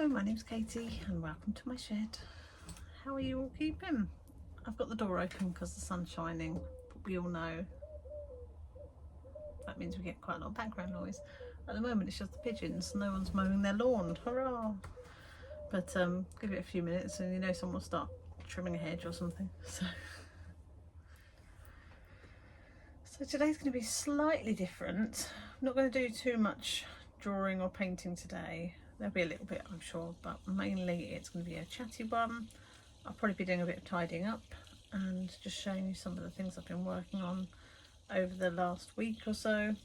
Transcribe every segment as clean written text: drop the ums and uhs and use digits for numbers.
Hello, my name's Katie and welcome to my shed. How are you all keeping? I've got the door open because the sun's shining, but we all know that means we get quite a lot of background noise. At the moment it's just the pigeons, no one's mowing their lawn, hurrah! But give it a few minutes and you know someone will start trimming a hedge or something. So today's going to be slightly different. I'm not going to do too much drawing or painting today. There'll be a little bit, I'm sure, but mainly it's going to be a chatty one. I'll probably be doing a bit of tidying up and just showing you some of the things I've been working on over the last week or so,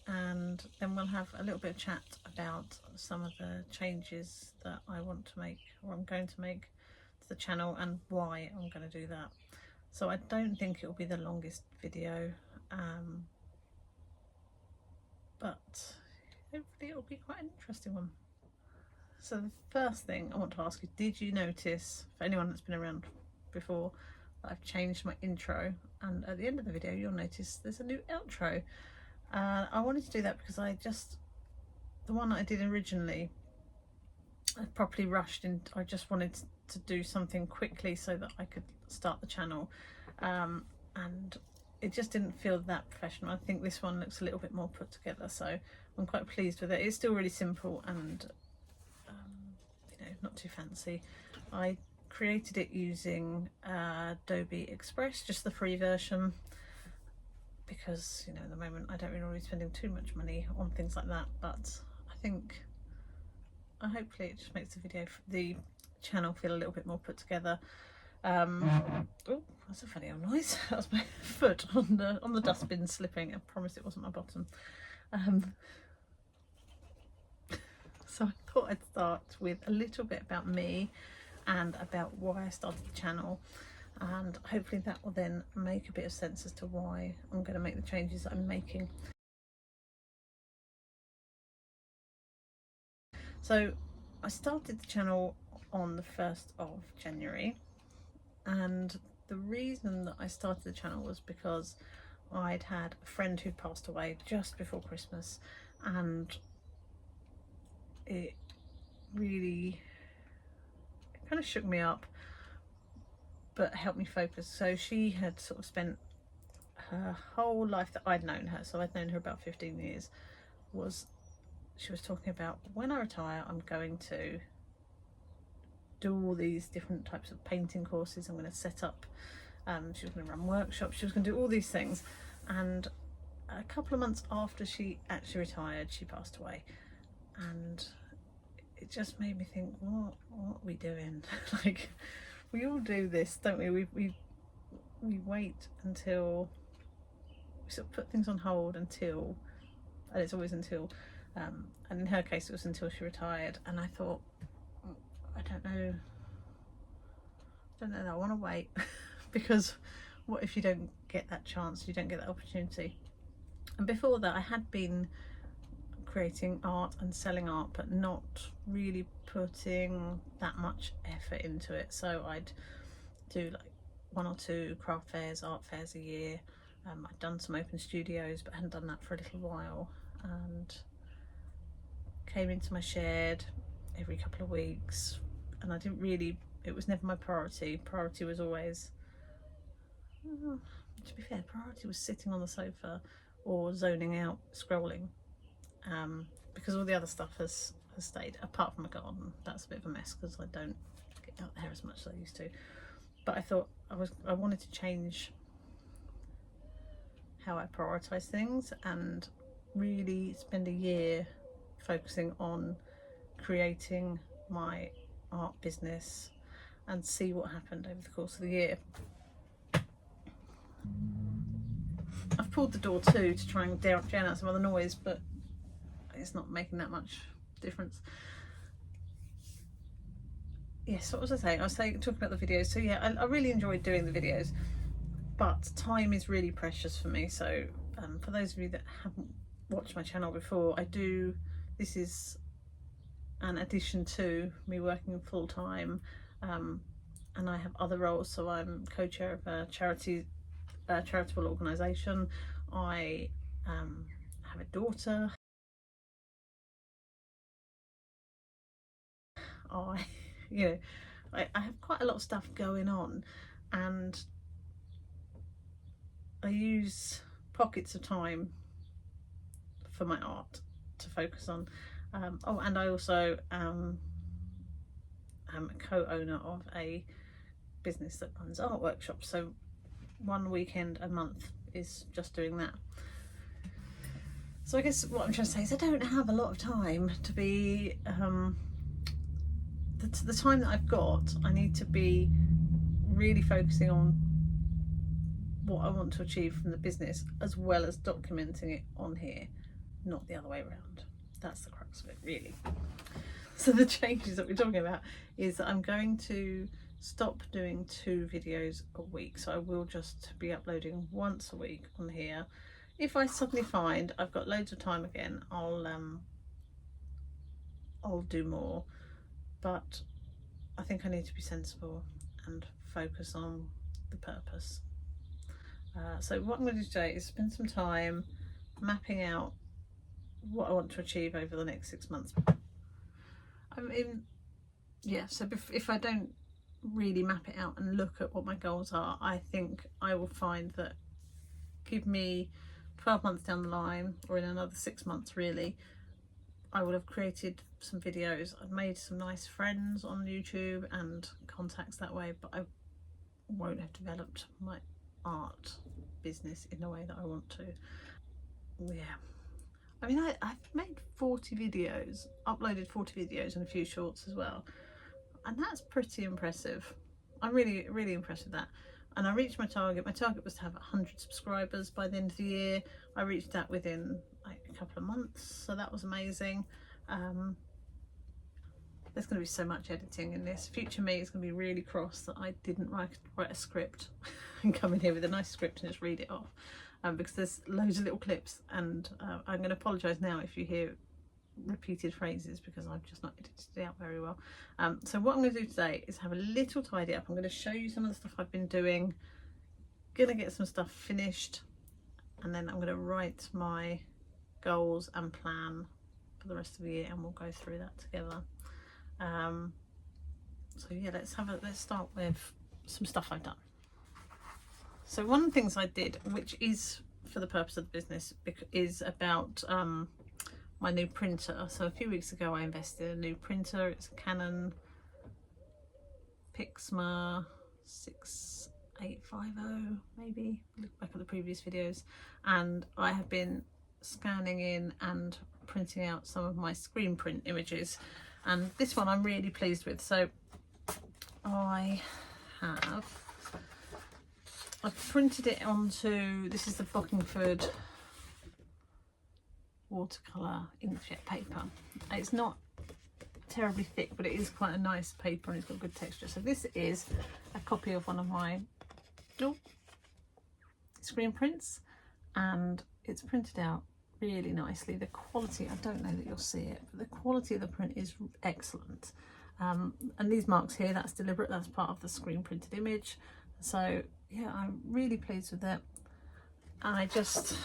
and then we'll have a little bit of chat about some of the changes that I want to make, or I'm going to make, to the channel and why I'm going to do that. So I don't think it will be the longest video, but hopefully it will be quite an interesting one. So the first thing I want to ask you, did you notice, for anyone that's been around before, that I've changed my intro, and at the end of the video you'll notice there's a new outro. I wanted to do that because the one that I did originally, I properly rushed in. I just wanted to do something quickly so that I could start the channel, and it just didn't feel that professional. I think this one looks a little bit more put together, so I'm quite pleased with it. It's still really simple and you know, not too fancy. I created it using Adobe Express, just the free version, because you know at the moment I don't really want to be spending too much money on things like that, but I think hopefully it just makes the channel feel a little bit more put together. Oh, that's a funny old noise. That was my foot on the dustbin slipping. I promise it wasn't my bottom. So I thought I'd start with a little bit about me and about why I started the channel, and hopefully that will then make a bit of sense as to why I'm going to make the changes that I'm making. So I started the channel on the 1st of January, and the reason that I started the channel was because I'd had a friend who passed away just before Christmas, and it really kind of shook me up but helped me focus. So she had sort of spent her whole life that I'd known her, so I'd known her about 15 years, she was talking about, when I retire I'm going to do all these different types of painting courses, I'm going to set up, she was going to run workshops, she was going to do all these things. And a couple of months after she actually retired, she passed away, and it just made me think, what are we doing? Like, we all do this, don't we? We wait until we sort of put things on hold until, and it's always until, and in her case it was until she retired. And I thought, I don't know, I want to wait because what if you don't get that chance, you don't get that opportunity? And before that I had been creating art and selling art, but not really putting that much effort into it. So I'd do like 1 or 2 craft fairs, art fairs a year. I'd done some open studios but hadn't done that for a little while, and came into my shed every couple of weeks, and I didn't really, it was never my priority. Priority was always, to be fair, priority was sitting on the sofa or zoning out scrolling, because all the other stuff has stayed, apart from a garden. That's a bit of a mess because I don't get out there as much as I used to. But I thought I wanted to change how I prioritise things and really spend a year focusing on creating my art business and see what happened over the course of the year. I've pulled the door too to try and drown out some of the noise, but it's not making that much difference. Yes, what was I saying? I was talking about the videos. So yeah, I really enjoyed doing the videos, but time is really precious for me. So for those of you that haven't watched my channel before, this is an addition to me working full-time, and I have other roles. So I'm co-chair of a charitable organisation. I have a daughter. you know, I have quite a lot of stuff going on, and I use pockets of time for my art to focus on. Oh, and I also am a co-owner of a business that runs art workshops, so one weekend a month is just doing that. So I guess what I'm trying to say is I don't have a lot of time to be the time that I've got, I need to be really focusing on what I want to achieve from the business, as well as documenting it on here, not the other way around. That's the crux of it, really. So the changes that we're talking about is that I'm going to stop doing 2 videos a week. So I will just be uploading once a week on here. If I suddenly find I've got loads of time again, I'll do more. But I think I need to be sensible and focus on the purpose. So what I'm going to do today is spend some time mapping out what I want to achieve over the next 6 months. I mean, yeah, so if I don't really map it out and look at what my goals are, I think I will find that give me 12 months down the line, or in another 6 months really, I would have created some videos. I've made some nice friends on YouTube and contacts that way, but I won't have developed my art business in the way that I want to. Yeah, I mean, I've made 40 videos, uploaded 40 videos and a few shorts as well, and that's pretty impressive. I'm really impressed with that. And I reached my target. My target was to have 100 subscribers by the end of the year. I reached that within like a couple of months, so that was amazing. There's going to be so much editing in this. Future me is going to be really cross that I didn't write a script and come in here with a nice script and just read it off, because there's loads of little clips, and I'm going to apologise now if you hear repeated phrases, because I've just not edited it out very well. So what I'm going to do today is have a little tidy up. I'm going to show you some of the stuff I've been doing, going to get some stuff finished, and then I'm going to write my goals and plan for the rest of the year, and we'll go through that together. So yeah, let's start with some stuff I've done. So one of the things I did, which is for the purpose of the business, is about my new printer. So a few weeks ago I invested in a new printer. It's a Canon Pixma 6850, maybe, look back at the previous videos, and I have been scanning in and printing out some of my screen print images, and this one I'm really pleased with. So I've printed it onto, this is the Bockingford watercolour inkjet paper. It's not terribly thick, but it is quite a nice paper and it's got good texture. So this is a copy of one of my screen prints, and it's printed out really nicely. The quality, I don't know that you'll see it, but the quality of the print is excellent. And these marks here, that's deliberate, that's part of the screen printed image. So yeah, I'm really pleased with it, and I just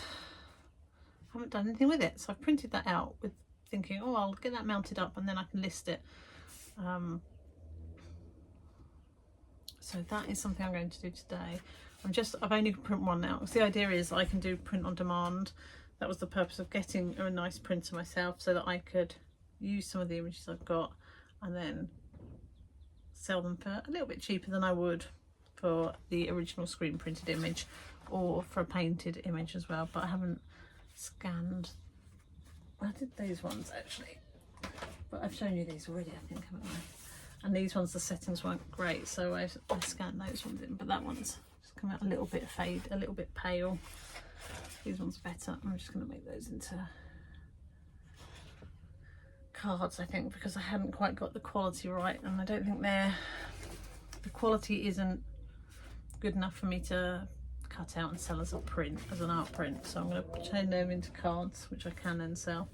haven't done anything with it. So I've printed that out with thinking, oh, I'll get that mounted up and then I can list it. So that is something I'm going to do today. I've only print one now. So the idea is I can do print on demand. That was the purpose of getting a nice printer myself, so that I could use some of the images I've got and then sell them for a little bit cheaper than I would for the original screen printed image, or for a painted image as well. But I haven't scanned, I did these ones actually, but I've shown you these already, I think, haven't I? And these ones, the settings weren't great, so I scanned those ones in, but that one's just come out a little bit fade, a little bit pale. These ones better. I'm just going to make those into cards, I think, because I hadn't quite got the quality right, and I don't think the quality isn't good enough for me to cut out and sell as a print, as an art print. So I'm going to turn them into cards, which I can then sell,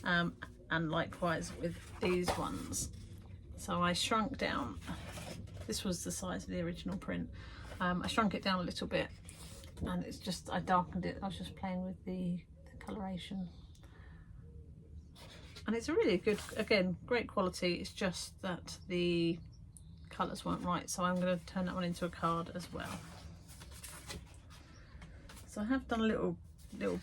and likewise with these ones. So I shrunk down, this was the size of the original print, I shrunk it down a little bit, and it's just, I darkened it. I was just playing with the coloration. and it's a really good, again, great quality. It's just that the colours weren't right, so I'm going to turn that one into a card as well. So I have done a little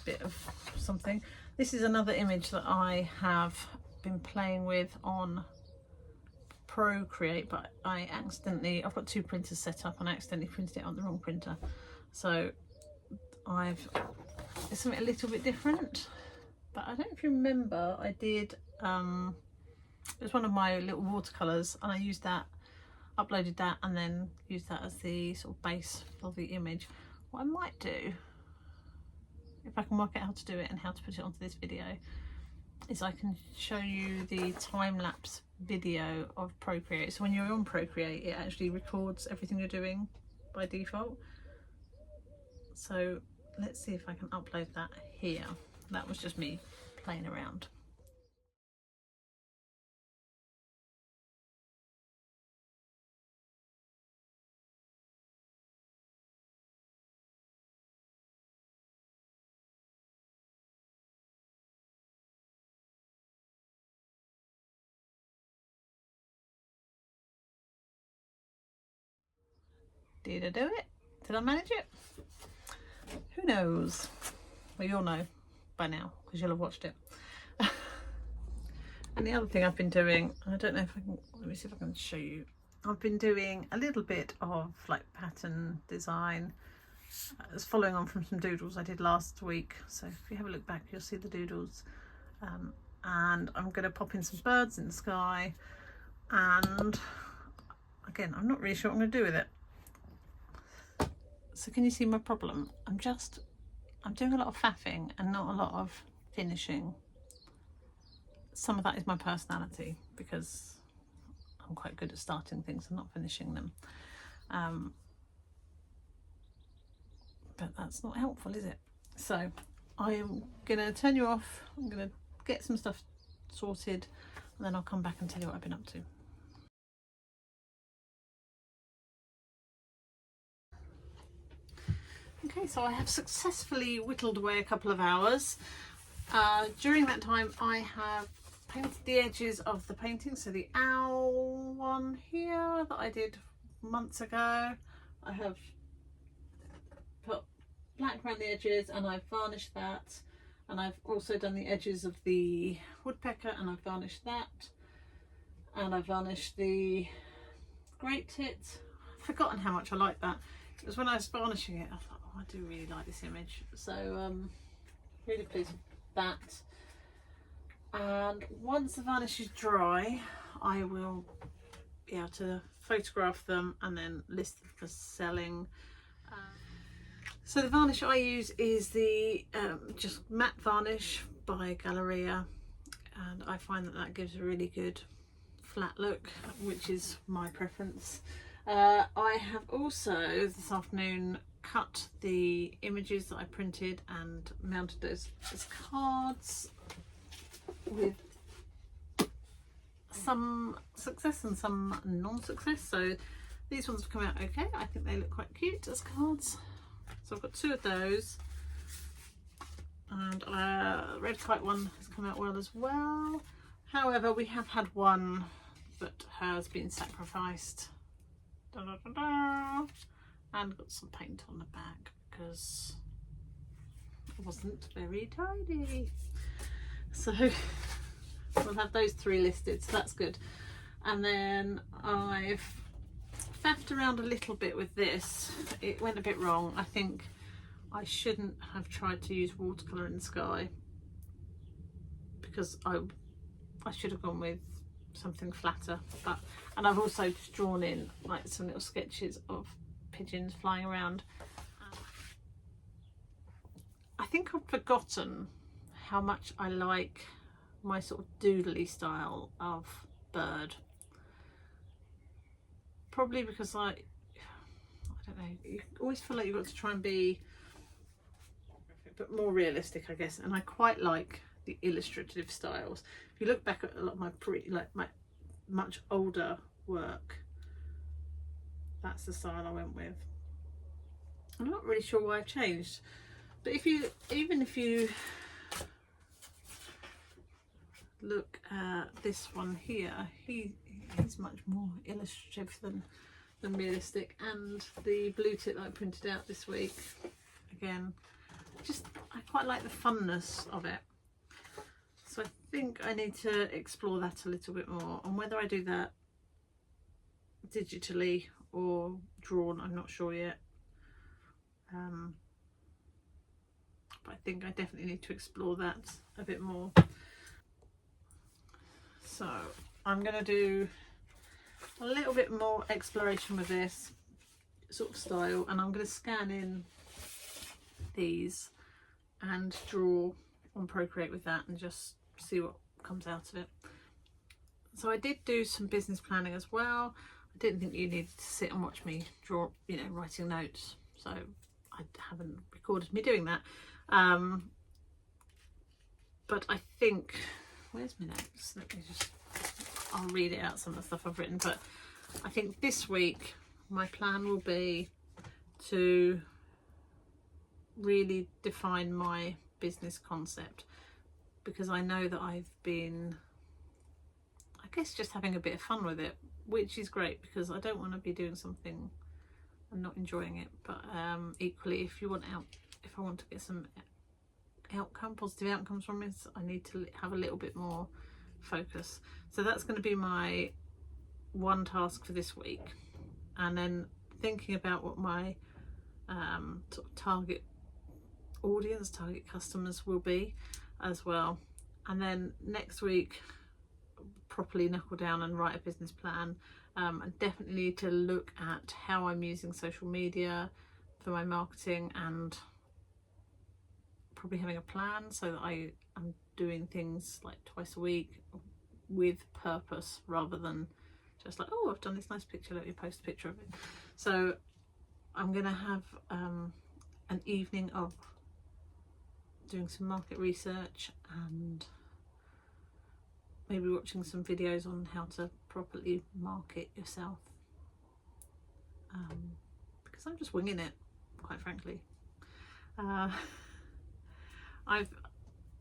bit of something. This is another image that I have been playing with on Procreate, but I've got two printers set up and I accidentally printed it on the wrong printer. So it's something a little bit different, but I don't know if you remember, I did, it was one of my little watercolours, and I used that, uploaded that, and then used that as the sort of base for the image. What I might do, if I can work out how to do it and how to put it onto this video, is I can show you the time-lapse video of Procreate. So when you're on Procreate, it actually records everything you're doing by default. So let's see if I can upload that here. That was just me playing around. Did I do it? Did I manage it? Who knows? Well, you'll know by now because you'll have watched it. And the other thing I've been doing, I don't know if I can, let me see if I can show you. I've been doing a little bit of like pattern design. It's following on from some doodles I did last week. So if you have a look back, you'll see the doodles. And I'm going to pop in some birds in the sky. And again, I'm not really sure what I'm going to do with it. So can you see my problem? I'm doing a lot of faffing and not a lot of finishing. Some of that is my personality, because I'm quite good at starting things and not finishing them. But that's not helpful, is it? So I'm gonna turn you off. I'm gonna get some stuff sorted, and then I'll come back and tell you what I've been up to. Okay, so I have successfully whittled away a couple of hours. During that time I have painted the edges of the painting. So the owl one here that I did months ago, I have put black around the edges and I've varnished that, and I've also done the edges of the woodpecker and I've varnished that, and I've varnished the Great Tit. I've forgotten how much I like that. It was when I was varnishing it I thought, oh, I do really like this image. So really pleased with that. And once the varnish is dry, I will be able to photograph them and then list them for selling. So the varnish I use is the just matte varnish by Galleria, and I find that that gives a really good flat look, which is my preference. I have also this afternoon cut the images that I printed and mounted those as cards with some success and some non-success. So these ones have come out okay. I think they look quite cute as cards. So I've got two of those, and red kite one has come out well as well. However, we have had one that has been sacrificed. Da, da, da, da. And got some paint on the back because it wasn't very tidy. So we'll have those three listed, so that's good. And then I've faffed around a little bit with this. It went a bit wrong. I think I shouldn't have tried to use watercolour in the sky, because I should have gone with something flatter. And I've also just drawn in like some little sketches of pigeons flying around. I think I've forgotten how much I like my sort of doodly style of bird. Probably because I don't know, you always feel like you've got to try and be but more realistic, I guess, and I quite like the illustrative styles. If you look back at a lot of my much older work, that's the style I went with. I'm not really sure why I've changed, but even if you look at this one here. He's much more illustrative than realistic, and the blue tit that I printed out this week, again, just I quite like the funness of it. So I think I need to explore that a little bit more, and whether I do that digitally or drawn, I'm not sure yet. But I think I definitely need to explore that a bit more. So I'm going to do a little bit more exploration with this sort of style, and I'm going to scan in these and draw on Procreate with that and just see what comes out of it. So I did do some business planning as well. I didn't think you needed to sit and watch me draw, you know, writing notes, so I haven't recorded me doing that. But I think, where's my notes? Let me just, I'll read it out, some of the stuff I've written. But I think this week my plan will be to really define my business concept, because I know that I've been, I guess, just having a bit of fun with it, which is great, because I don't want to be doing something and not enjoying it. But equally, if I want to get some positive outcomes from this, I need to have a little bit more focus. So that's going to be my one task for this week, and then thinking about what my sort of target audience, target customers will be as well. And then next week, properly knuckle down and write a business plan. I definitely need to look at how I'm using social media for my marketing, and probably having a plan so that I am doing things like twice a week with purpose, rather than just like, oh, I've done this nice picture, let me post a picture of it. So I'm gonna have an evening of doing some market research and maybe watching some videos on how to properly market yourself, because I'm just winging it, quite frankly. I've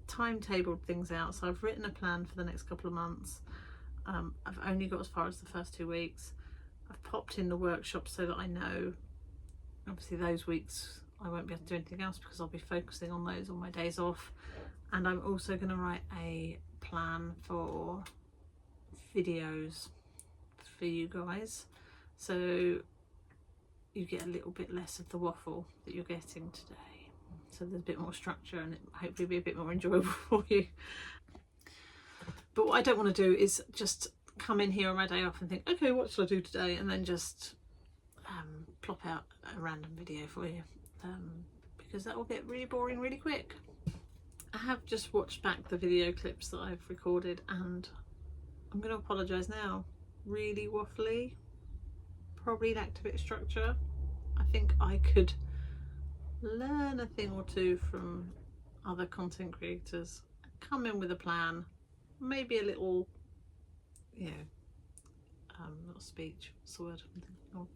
timetabled things out, so I've written a plan for the next couple of months. I've only got as far as the first 2 weeks. I've popped in the workshops so that I know, obviously those weeks I won't be able to do anything else because I'll be focusing on those on my days off. And I'm also going to write a plan for videos for you guys, so you get a little bit less of the waffle that you're getting today. So there's a bit more structure, and it hopefully be a bit more enjoyable for you. But what I don't want to do is just come in here on my day off and think, okay, what shall I do today, and then just plop out a random video for you, because that will get really boring really quick. I have just watched back the video clips that I've recorded, and I'm going to apologise now. Really waffly, probably lacked a bit of structure. I think I could learn a thing or two from other content creators, come in with a plan, maybe a little, you know, not speech, what's the word I'm thinking of?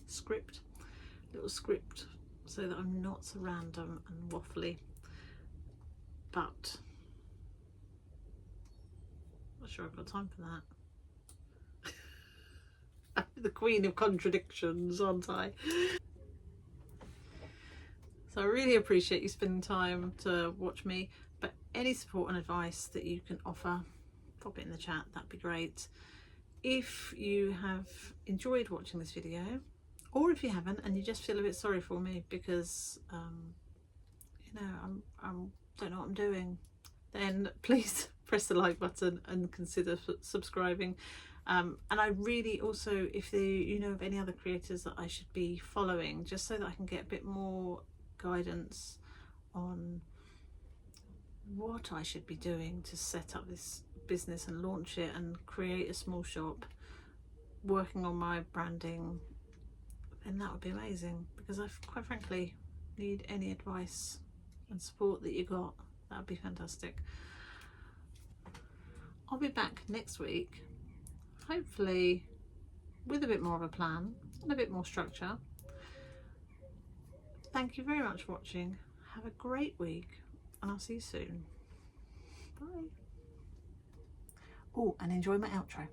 Script, little script, so that I'm not so random and waffly. But I'm not sure I've got time for that. I'm the queen of contradictions, aren't I? So I really appreciate you spending time to watch me, but any support and advice that you can offer, pop it in the chat, that'd be great. If you have enjoyed watching this video, or if you haven't and you just feel a bit sorry for me because you know, I don't know what I'm doing, then please press the like button and consider subscribing. And I really also, if you know of any other creators that I should be following, just so that I can get a bit more guidance on what I should be doing to set up this business and launch it and create a small shop, working on my branding, then that would be amazing, because I quite frankly need any advice and support that you got. That would be fantastic. I'll be back next week, hopefully with a bit more of a plan and a bit more structure. Thank you very much for watching. Have a great week, and I'll see you soon. Bye. Oh, and enjoy my outro.